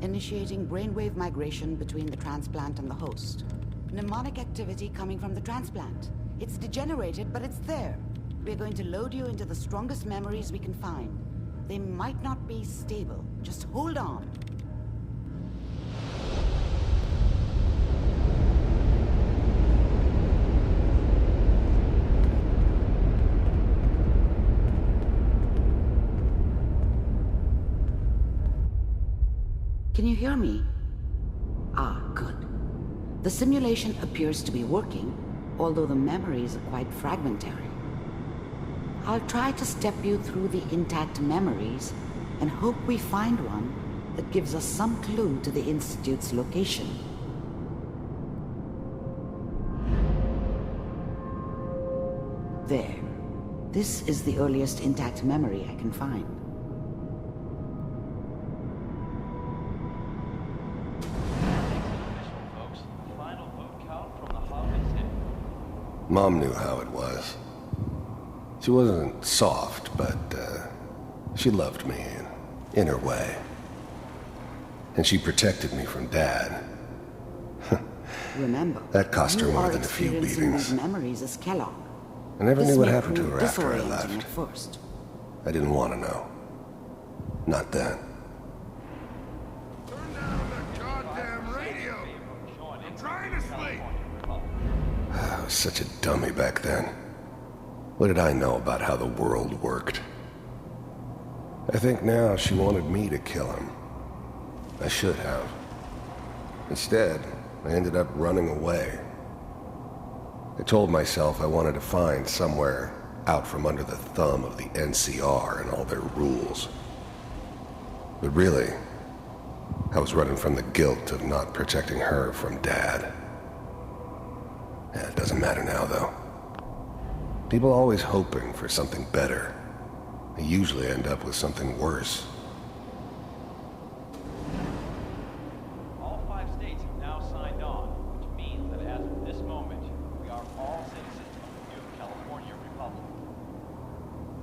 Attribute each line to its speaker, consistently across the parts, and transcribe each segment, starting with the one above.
Speaker 1: initiating brainwave migration between the transplant and the host. Mnemonic activity coming from the transplant. It's degenerated, but it's there. We're going to load you into the strongest memories we can find. They might not be stable. Just hold on. Can you hear me? Ah, good. The simulation appears to be working, although the memories are quite fragmentary. I'll try to step you through the intact memories and hope we find one that gives us some clue to the Institute's location. There. This is the earliest intact memory I can find.
Speaker 2: Mom knew how it was. She wasn't soft, but she loved me in her way. And she protected me from Dad.
Speaker 1: Remember,
Speaker 2: that cost her more than a few beatings.
Speaker 1: These memories as Kellogg.
Speaker 2: I never
Speaker 1: This
Speaker 2: knew what
Speaker 1: may
Speaker 2: happened to
Speaker 1: prove
Speaker 2: her after I
Speaker 1: disorienting
Speaker 2: left.
Speaker 1: at first.
Speaker 2: I didn't want to know. Not then.
Speaker 3: Turn down the goddamn radio! I'm trying to sleep!
Speaker 2: I was such a dummy back then. What did I know about how the world worked? I think now she wanted me to kill him. I should have. Instead, I ended up running away. I told myself I wanted to find somewhere out from under the thumb of the NCR and all their rules. But really, I was running from the guilt of not protecting her from Dad. It doesn't matter now, though. People are always hoping for something better. They usually end up with something worse.
Speaker 4: All 5 states have now signed on, which means that as of this moment, we are all citizens of the new California Republic.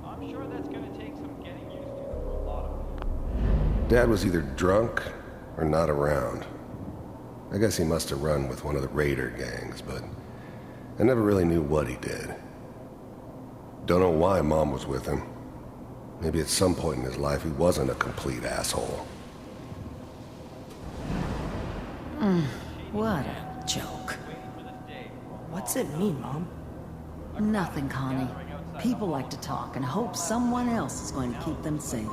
Speaker 4: I'm sure that's going to take some getting used to for a lot of them.
Speaker 2: Dad was either drunk or not around. I guess he must have run with one of the raider gangs, but I never really knew what he did. Don't know why Mom was with him. Maybe at some point in his life he wasn't a complete asshole.
Speaker 5: What a joke.
Speaker 6: What's it mean, Mom?
Speaker 5: Nothing, Connie. People like to talk and hope someone else is going to keep them safe.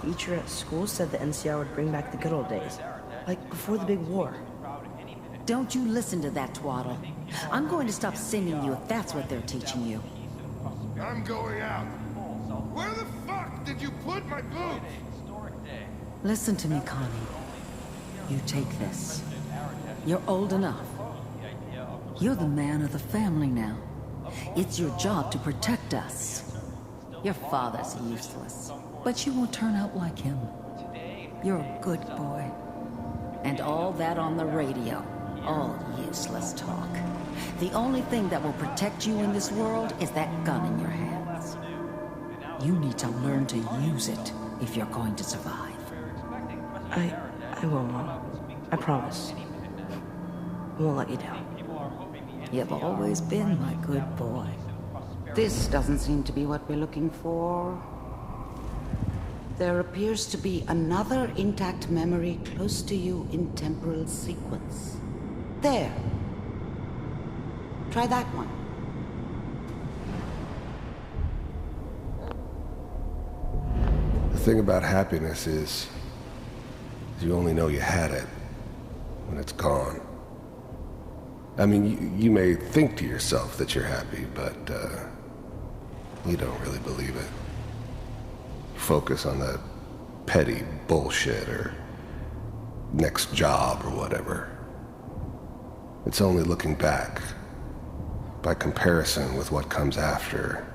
Speaker 6: Teacher at school said the NCR would bring back the good old days. Like before the big war.
Speaker 5: Don't you listen to that twaddle. I'm going to stop singing you if that's what they're teaching you.
Speaker 3: I'm going out. Where the fuck did you put my boots?
Speaker 5: Listen to me, Connie. You take this. You're old enough. You're the man of the family now. It's your job to protect us. Your father's useless, but you won't turn out like him. You're a good boy. And all that on the radio, all useless talk. The only thing that will protect you in this world is that gun in your hands. You need to learn to use it if you're going to survive.
Speaker 6: I will, Mom. I promise. I won't let you down.
Speaker 5: You've always been my good boy.
Speaker 1: This doesn't seem to be what we're looking for. There appears to be another intact memory close to you in temporal sequence. There. Try that one.
Speaker 2: The thing about happiness is you only know you had it when it's gone. I mean, you may think to yourself that you're happy, but you don't really believe it. You focus on that petty bullshit or next job or whatever. It's only looking back, by comparison with what comes after,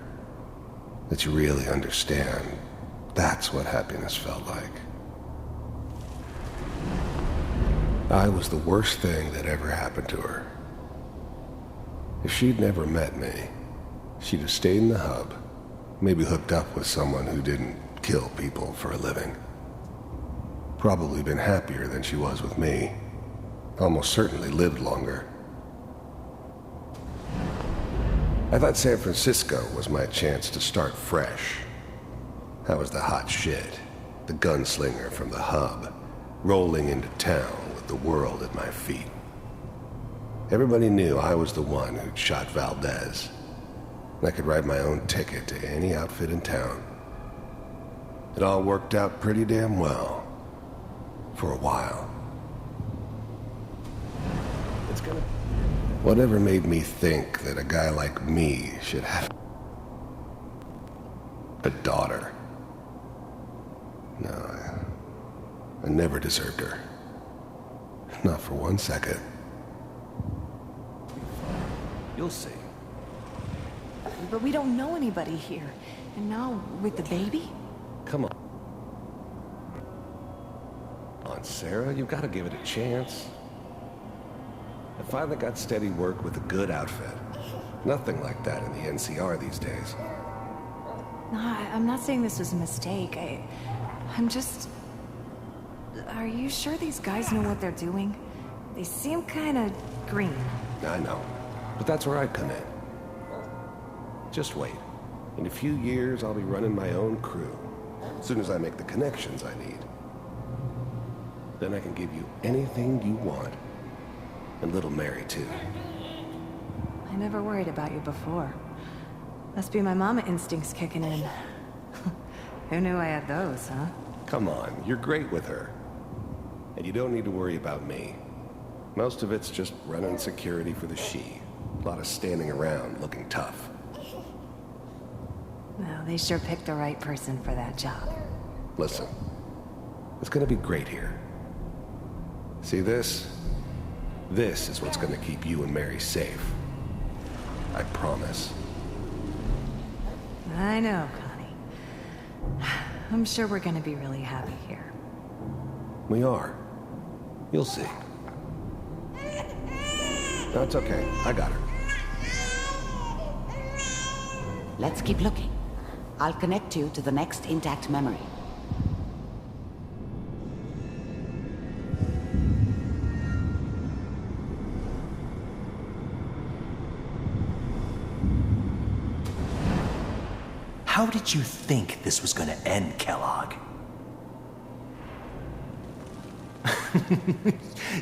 Speaker 2: that you really understand that's what happiness felt like. I was the worst thing that ever happened to her. If she'd never met me, she'd have stayed in the hub, maybe hooked up with someone who didn't kill people for a living. Probably been happier than she was with me. Almost certainly lived longer. I thought San Francisco was my chance to start fresh. I was the hot shit, the gunslinger from the hub, rolling into town with the world at my feet. Everybody knew I was the one who'd shot Valdez. I could write my own ticket to any outfit in town. It all worked out pretty damn well. For a while. Whatever made me think that a guy like me should have a daughter? No, I never deserved her. Not for 1 second. You'll see.
Speaker 6: But we don't know anybody here. And now, with the baby?
Speaker 2: Come on. Sarah, you've got to give it a chance. I finally got steady work with a good outfit. Nothing like that in the NCR these days.
Speaker 6: No, I'm not saying this was a mistake. I'm just... Are you sure these guys know what they're doing? They seem kind of green.
Speaker 2: I know, but that's where I come in. Just wait. In a few years, I'll be running my own crew. As soon as I make the connections I need. Then I can give you anything you want. And little Mary, too.
Speaker 6: I never worried about you before. Must be my mama instincts kicking in. Who knew I had those, huh?
Speaker 2: Come on, you're great with her. And you don't need to worry about me. Most of it's just running security for the she. A lot of standing around looking tough.
Speaker 6: Well, they sure picked the right person for that job.
Speaker 2: Listen, it's gonna be great here. See this? This is what's gonna keep you and Mary safe. I promise.
Speaker 6: I know, Connie. I'm sure we're gonna be really happy here.
Speaker 2: We are. You'll see. No, it's okay. I got her.
Speaker 1: Let's keep looking. I'll connect you to the next intact memory.
Speaker 7: How did you think this was gonna end, Kellogg?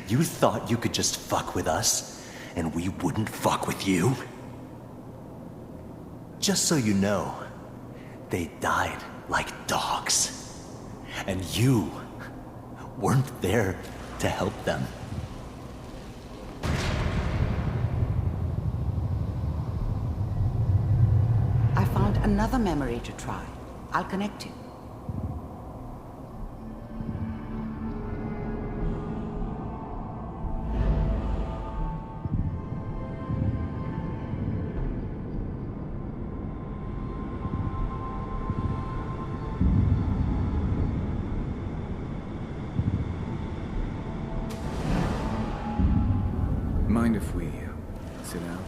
Speaker 7: You thought you could just fuck with us, and we wouldn't fuck with you? Just so you know, they died like dogs. And you weren't there to help them.
Speaker 1: I found another memory to try. I'll connect you.
Speaker 8: Mind if we sit down?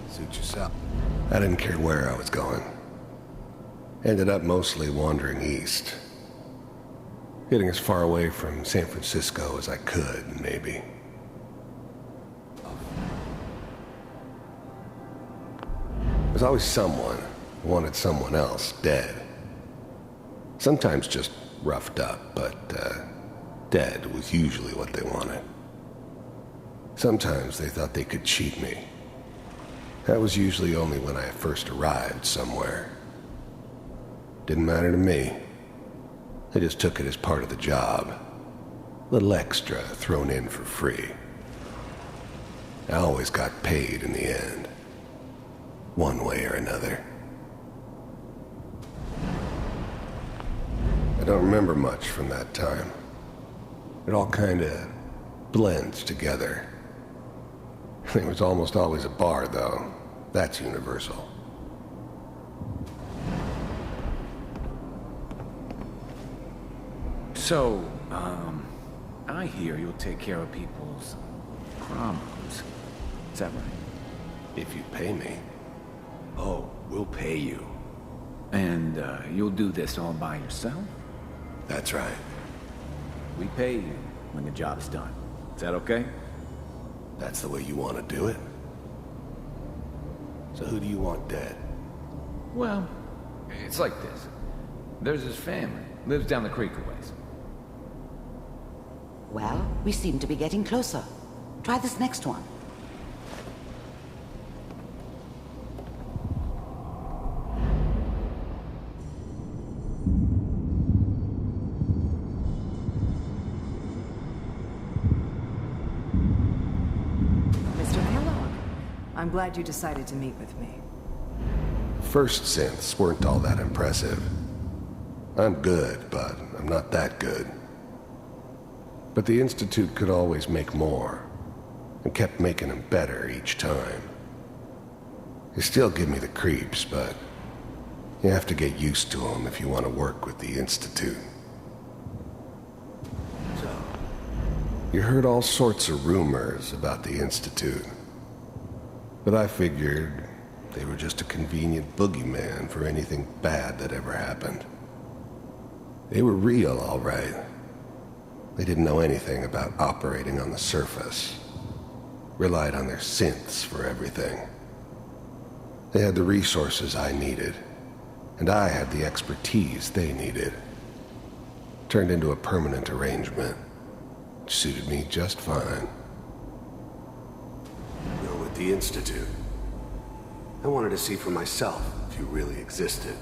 Speaker 2: Suit yourself. I didn't care where I was going. Ended up mostly wandering east. Getting as far away from San Francisco as I could, maybe. There's always someone who wanted someone else dead. Sometimes just roughed up, but dead was usually what they wanted. Sometimes they thought they could cheat me. That was usually only when I first arrived somewhere. Didn't matter to me. I just took it as part of the job. Little extra thrown in for free. I always got paid in the end. One way or another. I don't remember much from that time. It all kinda blends together. There was almost always a bar, though. That's universal.
Speaker 8: So, I hear you'll take care of people's problems. Is that right?
Speaker 2: If you pay me.
Speaker 8: Oh, we'll pay you. And, you'll do this all by yourself?
Speaker 2: That's right.
Speaker 8: We pay you when the job's done. Is that okay?
Speaker 2: That's the way you want to do it? So who do you want dead?
Speaker 8: Well, it's like this. There's his family. Lives down the creek a ways.
Speaker 1: Well, we seem to be getting closer. Try this next one.
Speaker 6: Mr. Kellogg, I'm glad you decided to meet with me.
Speaker 2: First synths weren't all that impressive. I'm good, but I'm not that good. But the Institute could always make more, and kept making them better each time. They still give me the creeps, but you have to get used to them if you want to work with the Institute. So, you heard all sorts of rumors about the Institute, but I figured they were just a convenient boogeyman for anything bad that ever happened. They were real, all right. They didn't know anything about operating on the surface. Relied on their synths for everything. They had the resources I needed, and I had the expertise they needed. Turned into a permanent arrangement, which suited me just fine. You're with the Institute. I wanted to see for myself if you really existed.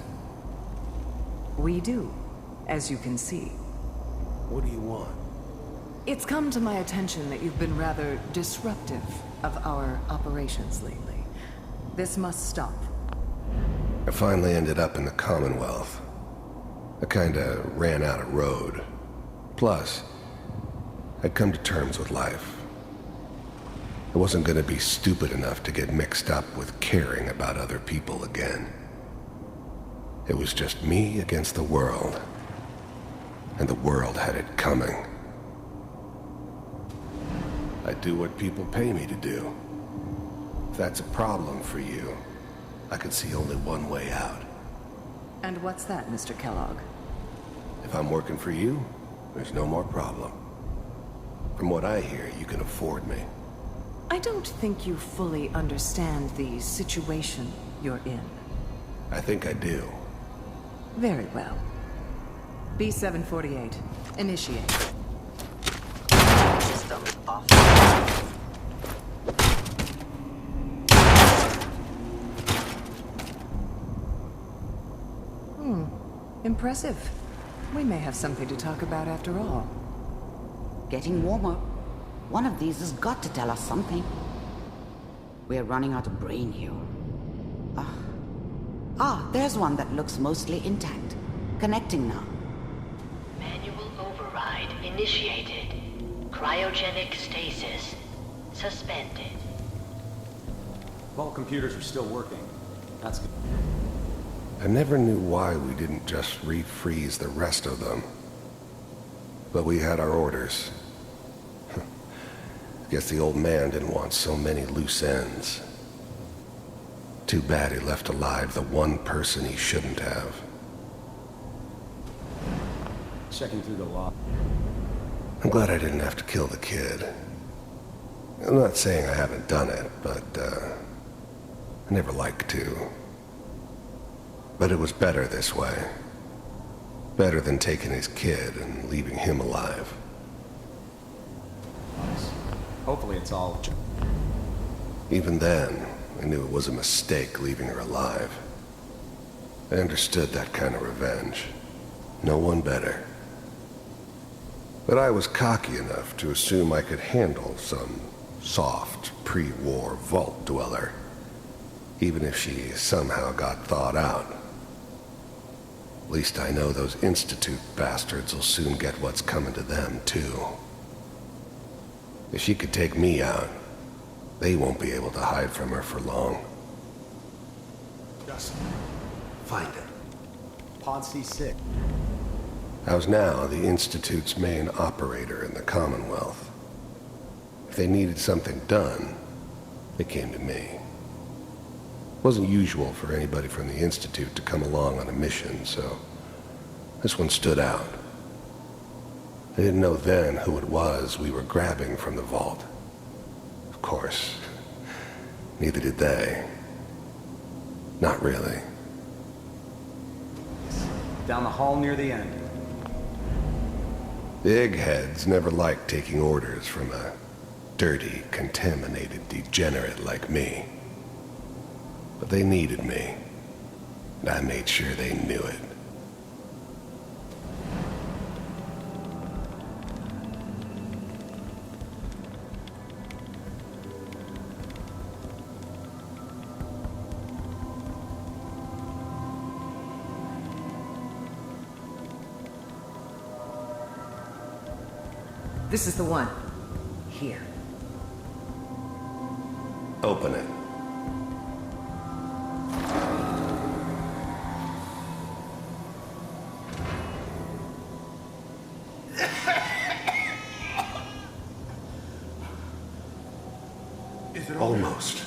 Speaker 6: We do, as you can see.
Speaker 2: What do you want?
Speaker 6: It's come to my attention that you've been rather disruptive of our operations lately. This must stop.
Speaker 2: I finally ended up in the Commonwealth. I kinda ran out of road. Plus, I'd come to terms with life. I wasn't gonna be stupid enough to get mixed up with caring about other people again. It was just me against the world. And the world had it coming. I do what people pay me to do. If that's a problem for you, I can see only one way out.
Speaker 6: And what's that, Mr. Kellogg?
Speaker 2: If I'm working for you, there's no more problem. From what I hear, you can afford me.
Speaker 6: I don't think you fully understand the situation you're in.
Speaker 2: I think I do.
Speaker 6: Very well. B-748, initiate.
Speaker 9: System off.
Speaker 6: Impressive. We may have something to talk about after all.
Speaker 1: Getting warmer. One of these has got to tell us something. We're running out of brain here. There's one that looks mostly intact. Connecting now.
Speaker 9: Manual override initiated. Cryogenic stasis suspended.
Speaker 10: All computers are still working. That's good.
Speaker 2: I never knew why we didn't just refreeze the rest of them. But we had our orders. Guess the old man didn't want so many loose ends. Too bad he left alive the one person he shouldn't have.
Speaker 10: Checking through the log.
Speaker 2: I'm glad I didn't have to kill the kid. I'm not saying I haven't done it, but, I never like to. But it was better this way. Better than taking his kid and leaving him alive.
Speaker 10: Nice. Hopefully it's all...
Speaker 2: Even then, I knew it was a mistake leaving her alive. I understood that kind of revenge. No one better. But I was cocky enough to assume I could handle some soft, pre-war vault dweller, even if she somehow got thawed out. At least I know those Institute bastards will soon get what's coming to them, too. If she could take me out, they won't be able to hide from her for long.
Speaker 10: Just
Speaker 2: Find it.
Speaker 10: Pod C6.
Speaker 2: I was now the Institute's main operator in the Commonwealth. If they needed something done, they came to me. It wasn't usual for anybody from the Institute to come along on a mission, so this one stood out. I didn't know then who it was we were grabbing from the vault. Of course, neither did they. Not really.
Speaker 10: Down the hall near the end.
Speaker 2: The eggheads never liked taking orders from a dirty, contaminated degenerate like me. But they needed me, and I made sure they knew it.
Speaker 11: This is the one. Here.
Speaker 2: Open it.
Speaker 3: Is it
Speaker 2: Almost.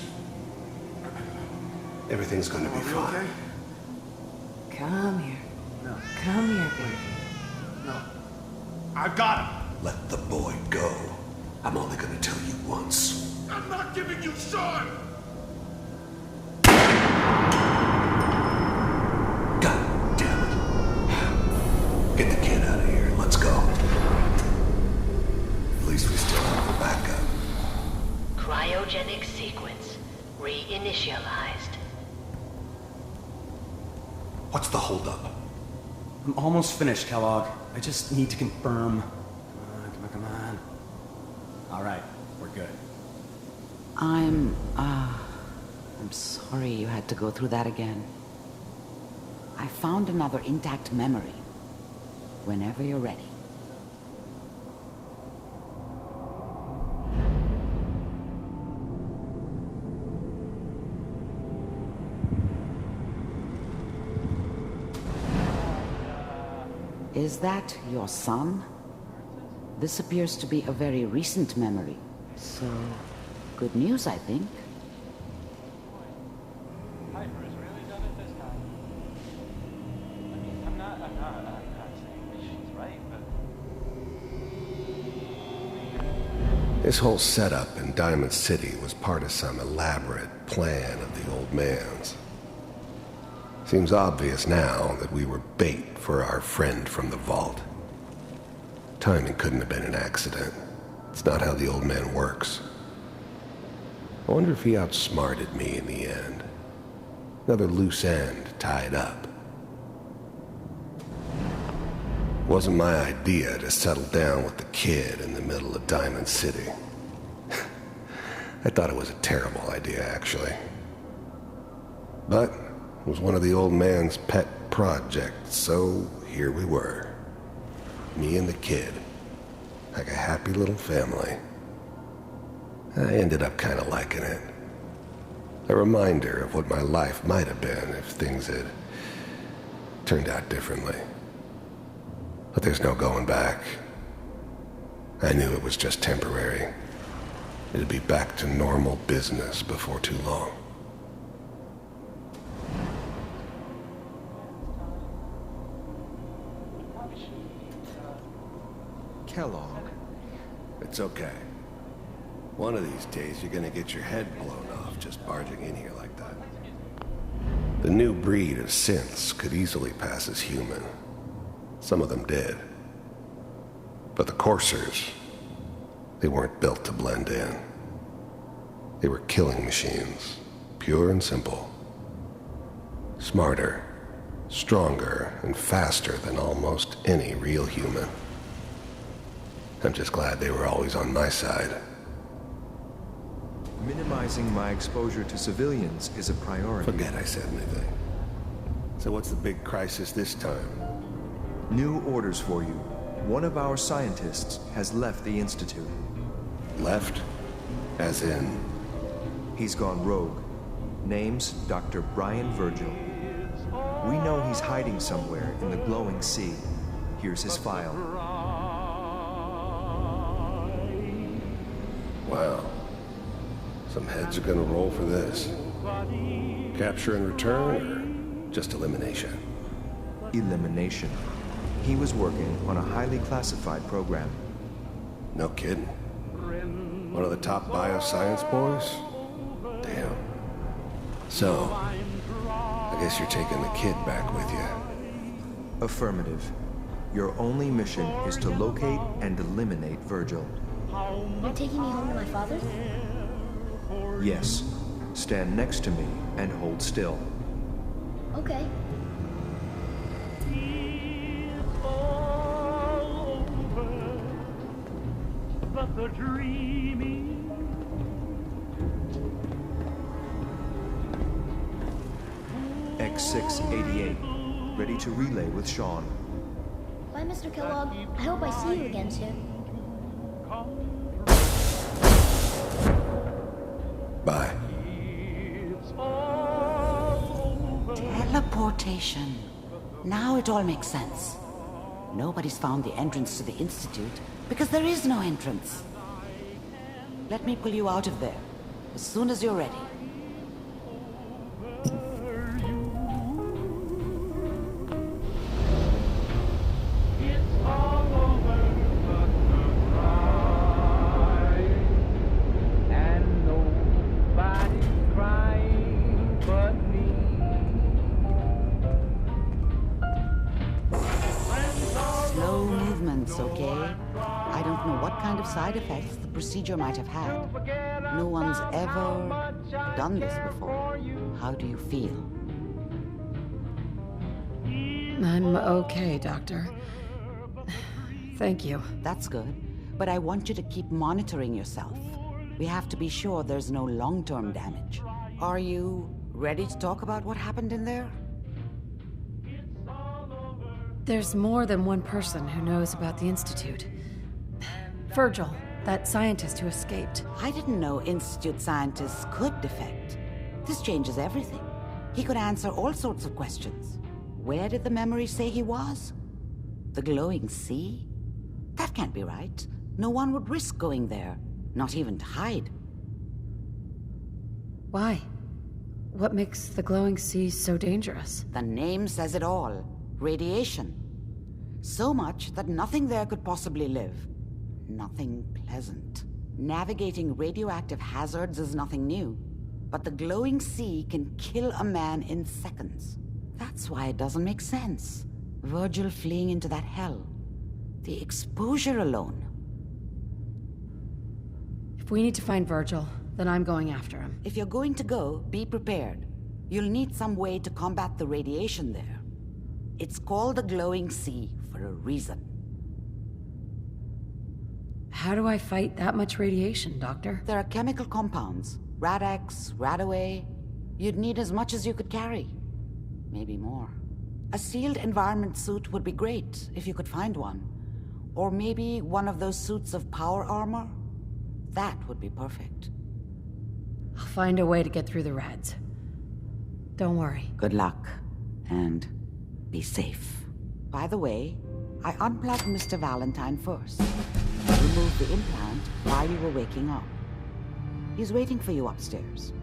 Speaker 2: Everything's gonna be fine.
Speaker 3: okay?
Speaker 6: Come here.
Speaker 3: No.
Speaker 6: Come here, baby.
Speaker 3: No. I've got him.
Speaker 2: Let the boy go. I'm only gonna tell you once.
Speaker 3: I'm not giving you Sean!
Speaker 2: God damn it. Get the kid out of here. Let's go. At least we still have the backup.
Speaker 9: Cryogenic sequence reinitialized.
Speaker 2: What's the holdup?
Speaker 10: I'm almost finished, Kellogg. I just need to confirm. Come on. All right, we're good.
Speaker 1: I'm sorry you had to go through that again. I found another intact memory. Whenever you're ready. Is that your son? This appears to be a very recent memory. So, good news, I think.
Speaker 4: Piper's really done it this time. I mean, I'm not saying she's right, but...
Speaker 2: This whole setup in Diamond City was part of some elaborate plan of the old man's. Seems obvious now that we were bait for our friend from the vault. Timing couldn't have been an accident. It's not how the old man works. I wonder if he outsmarted me in the end. Another loose end tied up. It wasn't my idea to settle down with the kid in the middle of Diamond City. I thought it was a terrible idea, actually. But it was one of the old man's pet projects, so here we were. Me and the kid. Like a happy little family. I ended up kind of liking it. A reminder of what my life might have been if things had turned out differently. But there's no going back. I knew it was just temporary. It'd be back to normal business before too long.
Speaker 12: Kellogg.
Speaker 2: It's okay. One of these days you're gonna get your head blown off just barging in here like that. The new breed of synths could easily pass as human. Some of them did. But the coursers, they weren't built to blend in. They were killing machines, pure and simple. Smarter, stronger, and faster than almost any real human. I'm just glad they were always on my side.
Speaker 12: Minimizing my exposure to civilians is a priority.
Speaker 2: Forget I said anything. So what's the big crisis this time?
Speaker 12: New orders for you. One of our scientists has left the Institute.
Speaker 2: Left? As in?
Speaker 12: He's gone rogue. Name's Dr. Brian Virgil. We know he's hiding somewhere in the glowing sea. Here's his file.
Speaker 2: Wow. Some heads are gonna roll for this. Capture and return, or just elimination?
Speaker 12: Elimination. He was working on a highly classified program.
Speaker 2: No kidding. One of the top bioscience boys? Damn. So, I guess you're taking the kid back with you.
Speaker 12: Affirmative. Your only mission is to locate and eliminate Virgil.
Speaker 13: You're taking me home to my father's?
Speaker 12: Yes. Stand next to me and hold still.
Speaker 13: Okay.
Speaker 14: But the dreaming.
Speaker 12: X688, ready to relay with Sean.
Speaker 13: Bye, Mr. Kellogg. I hope I see you again soon.
Speaker 2: Bye.
Speaker 1: Teleportation. Now it all makes sense. Nobody's found the entrance to the Institute because there is no entrance. Let me pull you out of there as soon as you're ready. Okay? I don't know what kind of side effects the procedure might have had. No one's ever done this before. How do you feel?
Speaker 5: I'm okay, Doctor. Thank you.
Speaker 1: That's good. But I want you to keep monitoring yourself. We have to be sure there's no long-term damage. Are you ready to talk about what happened in there?
Speaker 5: There's more than one person who knows about the Institute. Virgil, that scientist who escaped.
Speaker 1: I didn't know Institute scientists could defect. This changes everything. He could answer all sorts of questions. Where did the memory say he was? The glowing sea? That can't be right. No one would risk going there, not even to hide.
Speaker 5: Why? What makes the glowing sea so dangerous?
Speaker 1: The name says it all. Radiation. So much that nothing there could possibly live. Nothing pleasant. Navigating radioactive hazards is nothing new. But the glowing sea can kill a man in seconds. That's why it doesn't make sense. Virgil fleeing into that hell. The exposure alone.
Speaker 5: If we need to find Virgil, then I'm going after him.
Speaker 1: If you're going to go, be prepared. You'll need some way to combat the radiation there. It's called the glowing sea for a reason.
Speaker 5: How do I fight that much radiation, Doctor?
Speaker 1: There are chemical compounds. Rad-X, Radaway. You'd need as much as you could carry. Maybe more. A sealed environment suit would be great, if you could find one. Or maybe one of those suits of power armor. That would be perfect.
Speaker 5: I'll find a way to get through the rads. Don't worry.
Speaker 1: Good luck. And be safe. By the way, I unplugged Mr. Valentine first. Removed the implant while you were waking up. He's waiting for you upstairs.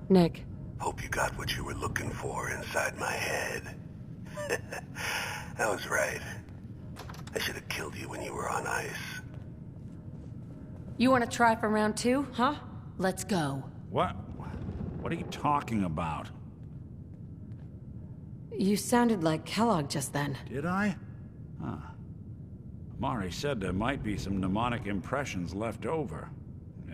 Speaker 5: Nick.
Speaker 2: Hope you got what you were looking for inside my head. I was right. I should have killed you when you were on ice.
Speaker 5: You want to try for round 2, huh? Let's go.
Speaker 8: What?
Speaker 15: What are you talking about?
Speaker 16: You sounded like Kellogg just then.
Speaker 15: Did I? Huh. Mari said there might be some mnemonic impressions left over.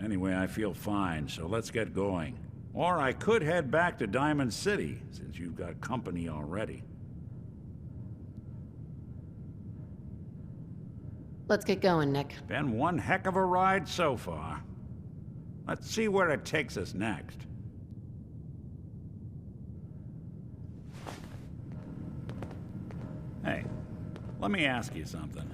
Speaker 15: Anyway, I feel fine, so let's get going. Or I could head back to Diamond City, since you've got company already.
Speaker 16: Let's get going, Nick.
Speaker 15: Been one heck of a ride so far. Let's see where it takes us next. Hey, let me ask you something.